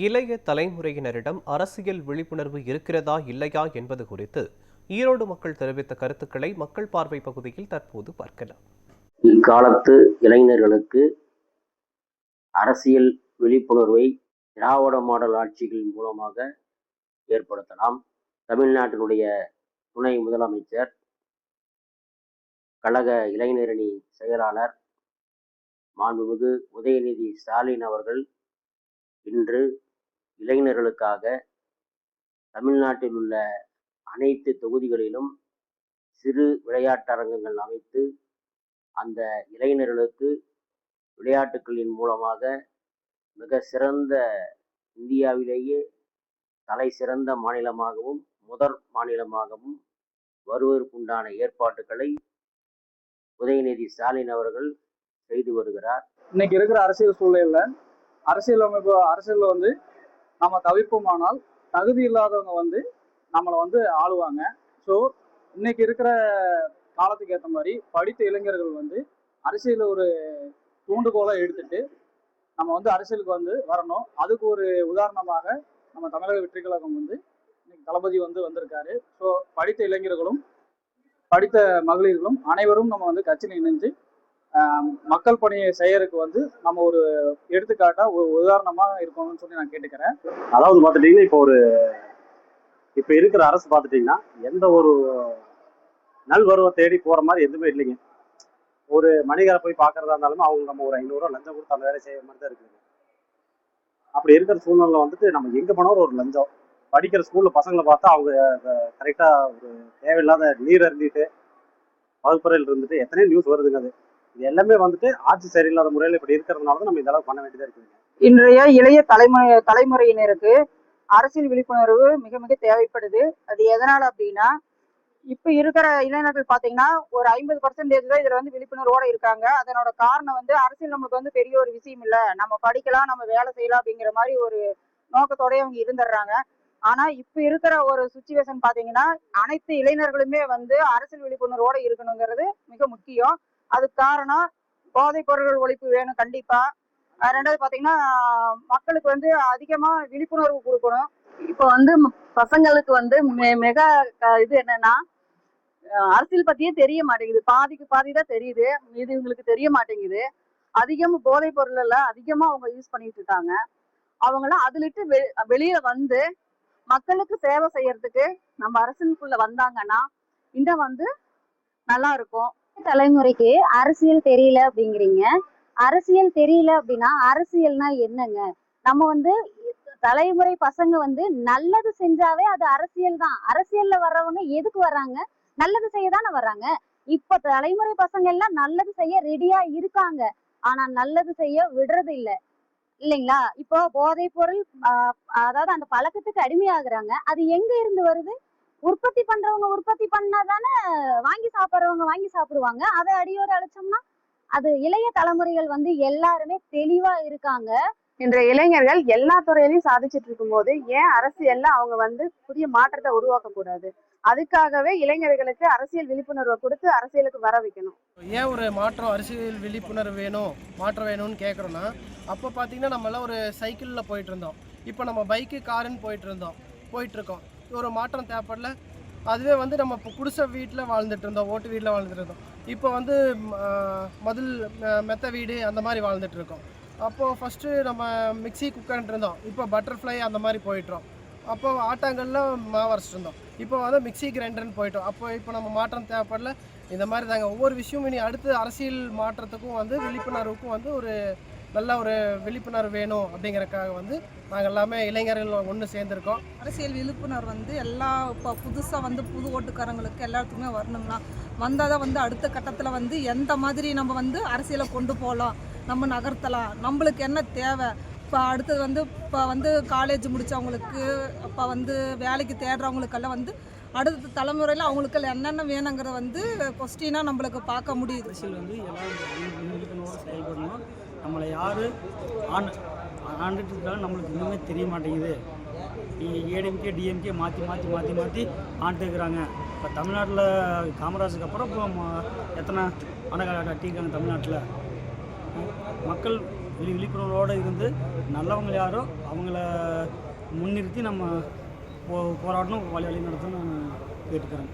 இளைய தலைமுறையினரிடம் அரசியல் விழிப்புணர்வு இருக்கிறதா இல்லையா என்பது குறித்து ஈரோடு மக்கள் தெரிவித்த கருத்துக்களை மக்கள் பார்வை பகுதியில் தற்போது பார்க்கலாம். இக்காலத்து இளைஞர்களுக்கு அரசியல் விழிப்புணர்வை திராவிட மாடல் ஆட்சிகள் மூலமாக ஏற்படுத்தலாம். தமிழ்நாட்டினுடைய துணை முதலமைச்சர், கழக இளைஞரணி செயலாளர் மாண்புமிகு உதயநிதி ஸ்டாலின் அவர்கள் இன்று இளைஞர்களுக்காக தமிழ்நாட்டில் உள்ள அனைத்து தொகுதிகளிலும் சிறு விளையாட்டரங்கங்கள் அமைத்து அந்த இளைஞர்களுக்கு விளையாட்டுகளின் மூலமாக மிக சிறந்த, இந்தியாவிலேயே தலை சிறந்த மாநிலமாகவும் முதற் மாநிலமாகவும் வருவதற்குண்டான ஏற்பாட்டுகளை உதயநிதி ஸ்டாலின் அவர்கள் செய்து வருகிறார். இன்னைக்கு இருக்கிற அரசியல் சூழலில் அரசியலில் வந்து நம்ம தவிர்ப்போமானால் தகுதி இல்லாதவங்க நம்மளை ஆளுவாங்க. ஸோ இன்னைக்கு இருக்கிற காலத்துக்கு ஏற்ற மாதிரி படித்த இளைஞர்கள் அரசியலில் ஒரு தூண்டுகோலை எடுத்துட்டு நம்ம அரசியலுக்கு வரணும். அதுக்கு ஒரு உதாரணமாக நம்ம தமிழக வெற்றி கழகம் இன்னைக்கு தளபதி வந்திருக்காரு. ஸோ படித்த இளைஞர்களும் படித்த மகளிர்களும் அனைவரும் நம்ம கட்சியில் இணைஞ்சு மக்கள் பணியை செய்யறதுக்கு நம்ம ஒரு எடுத்துக்காட்டா ஒரு உதாரணமா இருக்கணும்னு சொல்லி நான் கேட்டுக்கிறேன். அதாவது பார்த்துட்டீங்கன்னா இப்போ இருக்கிற அரசு பார்த்துட்டீங்கன்னா எந்த ஒரு நல்வருவை தேடி போற மாதிரி எதுவுமே இல்லைங்க. ஒரு மணிகாரை போய் பார்க்கறதா இருந்தாலுமே அவங்க நம்ம ஒரு 500 ரூபா லஞ்சம் கொடுத்து அந்த வேலை செய்ய மாதிரி தான் இருக்குது. அப்படி இருக்கிற சூழ்நிலை நம்ம எங்க போனாலும் ஒரு லஞ்சம். படிக்கிற ஸ்கூல்ல பசங்களை பார்த்தா அவங்க கரெக்டா ஒரு தேவையில்லாத நீர் அருந்திட்டு வகுப்பறையில் இருந்துட்டு எத்தனையோ நியூஸ் வருதுங்க. அது இது எல்லாமே ஆட்சி சரியில்லாத முறையில் இப்படி இருக்கிறதுனால தான் நம்ம இந்த அளவுக்கு பண்ண வேண்டியதா இருக்குதுங்க. இன்றைய இளைய தலைமுறையினருக்கு அரசியல் விழிப்புணர்வு மிக மிக தேவைப்படுது. அது எதனால அப்படின்னா, இப்ப இருக்கிற இளைஞர்கள் பாத்தீங்கன்னா ஒரு 50% தான் இதுல விழிப்புணர்வோட இருக்காங்க. அதனோட காரணம் அரசியல் நம்மளுக்கு பெரிய ஒரு விஷயம் இல்ல, நம்ம படிக்கலாம், நம்ம வேலை செய்யலாம் அப்படிங்கிற மாதிரி ஒரு நோக்கத்தோடய அவங்க இருந்துடுறாங்க. ஆனா இப்ப இருக்கிற ஒரு சுச்சுவேஷன் பாத்தீங்கன்னா அனைத்து இளைஞர்களுமே அரசியல் விழிப்புணர்வோட இருக்கணுங்கிறது மிக முக்கியம். அதுக்கு காரணம் போதைப் பொருட்கள் ஒழிப்பு வேணும் கண்டிப்பா. ரெண்டாவது பாத்தீங்கன்னா மக்களுக்கு அதிகமா விழிப்புணர்வு கொடுக்கணும். இப்ப பசங்களுக்கு மிக இது என்னன்னா, அரசியல் பத்தியே தெரிய மாட்டேங்குது. பாதிக்கு பாதிதான் தெரியுது, இது இவங்களுக்கு தெரிய மாட்டேங்குது. அதிகமா போதைப் பொருள் எல்லாம் அதிகமா அவங்க யூஸ் பண்ணிட்டு இருக்காங்க. அவங்களாம் அதுலிட்டு வெளியில மக்களுக்கு சேவை செய்யறதுக்கு நம்ம அரசியலுக்குள்ள வந்தாங்கன்னா இன்னும் நல்லா இருக்கும். தலைமுறைக்கு அரசியல் தெரியல அப்படிங்கிறீங்க. அரசியல் தெரியல அப்படின்னா அரசியல்னா என்னங்க? நம்ம தலைமுறை பசங்க நல்லது செஞ்சாவே அது அரசியல் தான். அரசியல்ல வர்றவங்க எதுக்கு வர்றாங்க? நல்லது செய்ய தானே வர்றாங்க. இப்ப தலைமுறை பசங்க எல்லாம் நல்லது செய்ய ரெடியா இருக்காங்க, ஆனா நல்லது செய்ய விடுறது இல்லைங்களா? இப்போ போதைப் பொருள் அதாவது அந்த பழக்கத்துக்கு அடிமையாகுறாங்க. அது எங்க இருந்து வருது? உற்பத்தி பண்றவங்க உற்பத்தி பண்ணாதானே வாங்கி சாப்பிட்றவங்க வாங்கி சாப்பிடுவாங்க. அதை அடியோட அழைச்சோம்னா அது இளைய தலைமுறைகள் எல்லாருமே தெளிவா இருக்காங்க. இன்றைய இளைஞர்கள் எல்லா துறையிலையும் சாதிச்சுட்டு இருக்கும் போது ஏன் அரசியல்ல அவங்க புதிய மாற்றத்தை உருவாக்க கூடாது? அதுக்காகவே இளைஞர்களுக்கு அரசியல் விழிப்புணர்வை கொடுத்து அரசியலுக்கு வர வைக்கணும். ஏன் ஒரு மாற்றம், அரசியல் விழிப்புணர்வு வேணும், மாற்றம் வேணும்னு கேட்குறோன்னா, அப்போ பார்த்தீங்கன்னா நம்மளாம் ஒரு சைக்கிளில் போயிட்டு இருந்தோம். இப்போ நம்ம பைக்கு காருன்னு போயிட்டுருக்கோம். ஒரு மாற்றம் தேவைப்படல. அதுவே நம்ம இப்போ குடிசை வீட்டில் வாழ்ந்துட்டு இருந்தோம், ஓட்டு வீட்டில் வாழ்ந்துட்டு இருந்தோம். இப்போ மதில் மெத்த வீடு அந்த மாதிரி வாழ்ந்துட்டு இருக்கோம். அப்போது ஃபஸ்ட்டு நம்ம மிக்சி குக்கர்ன்ட்டு இருந்தோம், இப்போ பட்டர்ஃப்ளை அந்த மாதிரி போயிட்டுறோம். அப்போ ஆட்டாங்கல்லாம் மாவு அரைச்சிட்டு இருந்தோம், இப்போ மிக்சி கிரைண்டர்னு போயிட்டோம். இப்போ நம்ம மாற்றம் தேவைப்படல. இந்த மாதிரி தாங்க ஒவ்வொரு விஷயமும். இனி அடுத்து அரசியல் மாற்றத்துக்கும் விழிப்புணர்வுக்கும் ஒரு நல்ல ஒரு விழிப்புணர்வு வேணும் அப்படிங்கிறதுக்காக நாங்கள் எல்லாமே இளைஞர்கள் ஒன்று சேர்ந்துருக்கோம். அரசியல் விழிப்புணர்வு இப்போ புதுசாக புது ஓட்டுக்காரங்களுக்கு எல்லாத்துக்குமே வரணும்னா வந்தால் தான் அடுத்த கட்டத்தில் எந்த மாதிரி நம்ம அரசியலை கொண்டு போகலாம், நம்ம நகர்த்தலாம், நம்மளுக்கு என்ன தேவை. இப்போ அடுத்தது இப்போ காலேஜ் முடித்தவங்களுக்கு, இப்போ வேலைக்கு தேடுறவங்களுக்கெல்லாம் அடுத்த தலைமுறையில் அவங்களுக்கெல்லாம் என்னென்ன வேணுங்கிறத கொஸ்டினாக நம்மளுக்கு பார்க்க முடியுது. அரசியல் எல்லாரும் செயல்படணும். நம்மளை யார் ஆண்டுட்டு இருக்காலும் நம்மளுக்கு இன்னுமே தெரிய மாட்டேங்குது. ஏடிஎம்கே டிஎம்கே மாற்றி ஆண்டு இருக்கிறாங்க. இப்போ தமிழ்நாட்டில் காமராஜுக்கு அப்புறம் இப்போ எத்தனை அணை கட்டியிருக்காங்க தமிழ்நாட்டில். மக்கள் விழிப்புணர்வோடு இருந்து நல்லவங்க யாரோ அவங்கள முன்னிறுத்தி நம்ம போராடணும், வழி நடத்தணும்னு நான் கேட்டுக்கிறேன்.